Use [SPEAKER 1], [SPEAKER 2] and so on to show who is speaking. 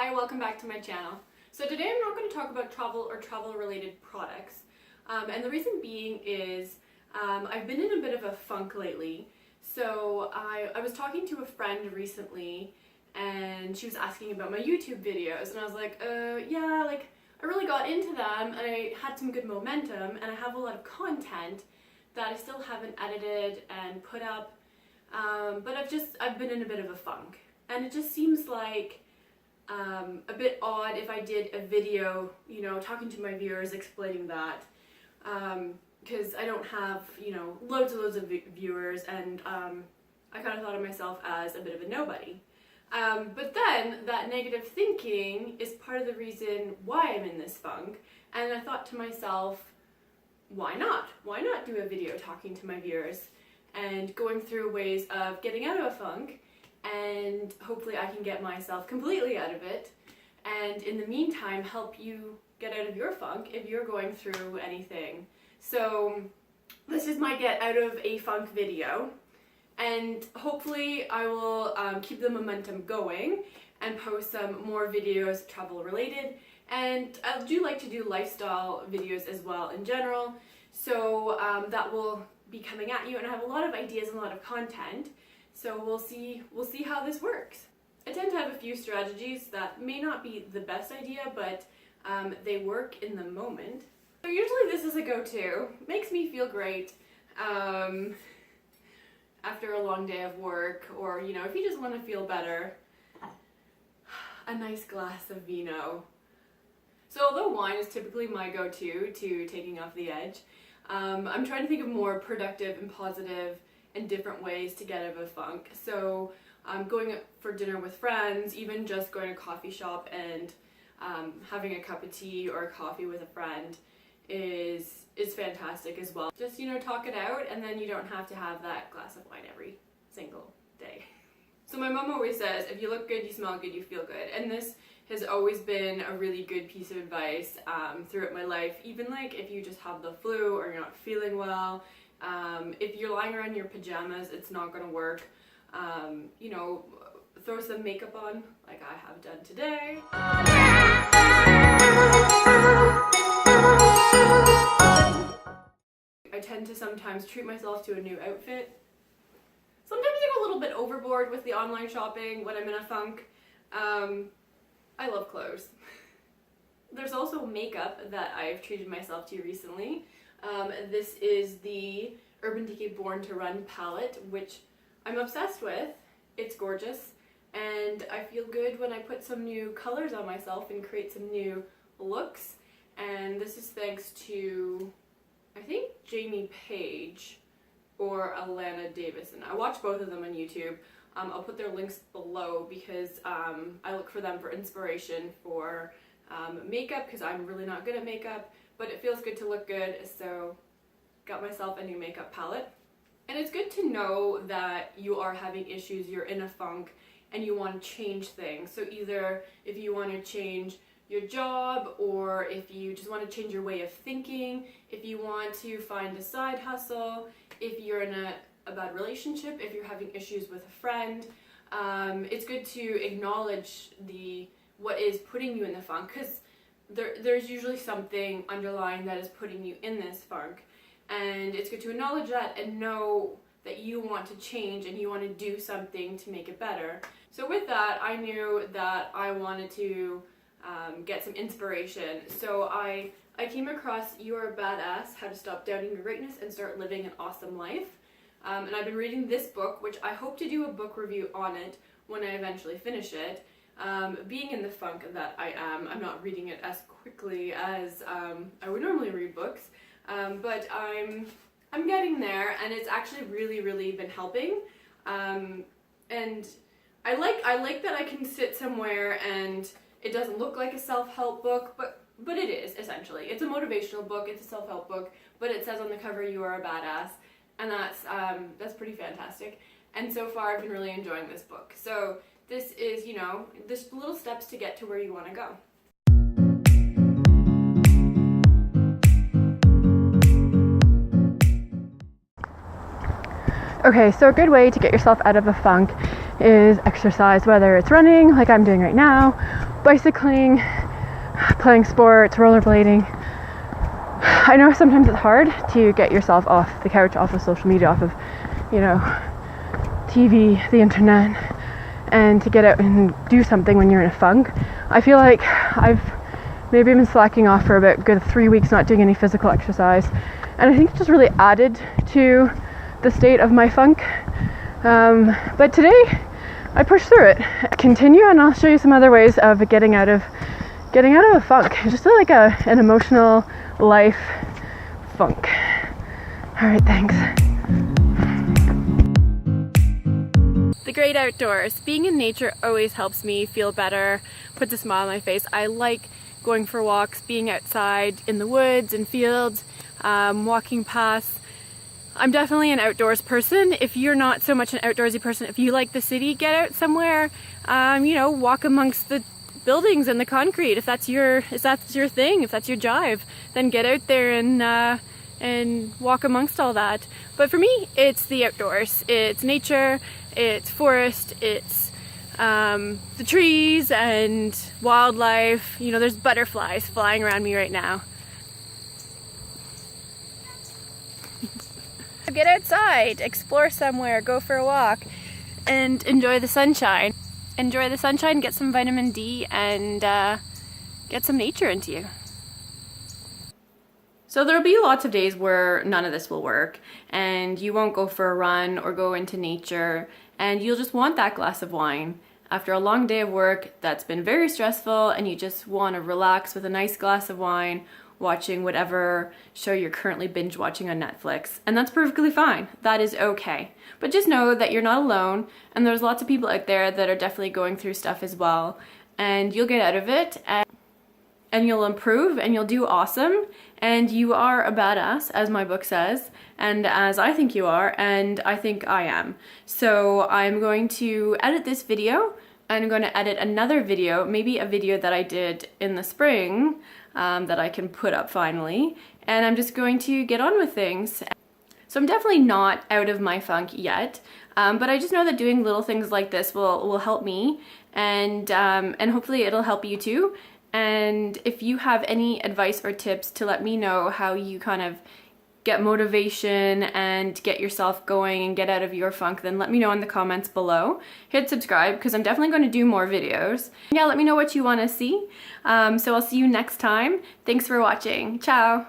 [SPEAKER 1] Hi, welcome back to my channel. So today I'm not going to talk about travel or travel related products. And the reason being is I've been in a bit of a funk lately. So I was talking to a friend recently and she was asking about my YouTube videos and I was like, yeah, like I really got into them and I had some good momentum and I have a lot of content that I still haven't edited and put up. But I've been in a bit of a funk and it just seems like a bit odd if I did a video, you know, talking to my viewers, explaining that, because I don't have, you know, loads of viewers, and I kind of thought of myself as a bit of a nobody. But then that negative thinking is part of the reason why I'm in this funk, and I thought to myself, why not? Why not do a video talking to my viewers and going through ways of getting out of a funk, and hopefully I can get myself completely out of it, and in the meantime help you get out of your funk if you're going through anything. So this is my get out of a funk video, and hopefully I will keep the momentum going and post some more videos travel related, and I do like to do lifestyle videos as well in general, so that will be coming at you, and I have a lot of ideas and a lot of content. So we'll see how this works. I tend to have a few strategies that may not be the best idea, but they work in the moment. So usually this is a go-to. Makes me feel great after a long day of work, or you know, if you just want to feel better, a nice glass of vino. So although wine is typically my go-to to taking off the edge, I'm trying to think of more productive and positive and different ways to get out of a funk. So going for dinner with friends, even just going to a coffee shop and having a cup of tea or a coffee with a friend is fantastic as well. Just, you know, talk it out, and then you don't have to have that glass of wine every single day. So my mom always says, if you look good, you smell good, you feel good. And this has always been a really good piece of advice throughout my life. Even like if you just have the flu or you're not feeling well, if you're lying around in your pajamas, it's not going to work. You know, throw some makeup on, like I have done today. I tend to sometimes treat myself to a new outfit. Sometimes I go a little bit overboard with the online shopping when I'm in a funk. I love clothes. There's also makeup that I've treated myself to recently. This is the Urban Decay Born to Run palette, which I'm obsessed with. It's gorgeous, and I feel good when I put some new colors on myself and create some new looks. And this is thanks to, I think, Jamie Page or Alana Davison. I watch both of them on YouTube. I'll put their links below because I look for them for inspiration for makeup, because I'm really not good at makeup, but it feels good to look good, so got myself a new makeup palette. And it's good to know that you are having issues, you're in a funk, and you want to change things. So either if you want to change your job, or if you just want to change your way of thinking, if you want to find a side hustle, if you're in a bad relationship, if you're having issues with a friend, it's good to acknowledge what is putting you in the funk, because there's usually something underlying that is putting you in this funk, and it's good to acknowledge that and know that you want to change and you want to do something to make it better. So with that, I knew that I wanted to get some inspiration. So I came across You Are a Badass, How to Stop Doubting Your Greatness and Start Living an Awesome Life. And I've been reading this book, which I hope to do a book review on it when I eventually finish it. Being in the funk that I am, I'm not reading it as quickly as I would normally read books, but I'm getting there, and it's actually really been helping. And I like that I can sit somewhere and it doesn't look like a self-help book, but it is essentially. It's a motivational book, it's a self-help book, but it says on the cover, "You are a badass," and that's pretty fantastic. And so far, I've been really enjoying this book. So this is, you know, this little steps to get to where you want to go. Okay, so a good way to get yourself out of a funk is exercise, whether it's running like I'm doing right now,
[SPEAKER 2] bicycling, playing sports, rollerblading. I know sometimes it's hard to get yourself off the couch, off of social media, off of, you know, TV, the internet, and to get out and do something when you're in a funk. I feel like I've maybe been slacking off for about good 3 weeks, not doing any physical exercise, and I think it just really added to the state of my funk. But today I pushed through it. Continue, and I'll show you some other ways of getting out of a funk, just like an emotional life funk. All right, thanks. The great outdoors. Being in nature always helps me feel better, puts a smile on my face. I like going for walks, being outside in the woods and fields, walking past. I'm definitely an outdoors person. If you're not so much an outdoorsy person, if you like the city, get out somewhere, you know, walk amongst the buildings and the concrete. If that's your thing, if that's your jive, then get out there and walk amongst all that. But for me, it's the outdoors. It's nature, it's forest, it's the trees and wildlife. You know, there's butterflies flying around me right now. Get outside, explore somewhere, go for a walk, and enjoy the sunshine. Enjoy the sunshine, get some vitamin D, and get some nature into you. So there'll be lots of days where none of this will work, and you won't go for a run or go into nature, and you'll just want that glass of wine after a long day of work that's been very stressful, and you just want to relax with a nice glass of wine, watching whatever show you're currently binge watching on Netflix. And that's perfectly fine. That is okay. But just know that you're not alone, and there's lots of people out there that are definitely going through stuff as well. And you'll get out of it, and you'll improve, and you'll do awesome. And you are a badass, as my book says, and as I think you are, and I think I am. So I'm going to edit this video. I'm going to edit another video, maybe a video that I did in the spring, that I can put up finally, and I'm just going to get on with things. So I'm definitely not out of my funk yet, but I just know that doing little things like this will help me, and hopefully it'll help you too. And if you have any advice or tips to let me know how you kind of get motivation and get yourself going and get out of your funk, then let me know in the comments below. Hit subscribe, because I'm definitely going to do more videos. Yeah, let me know what you want to see. So I'll see you next time. Thanks for watching. Ciao!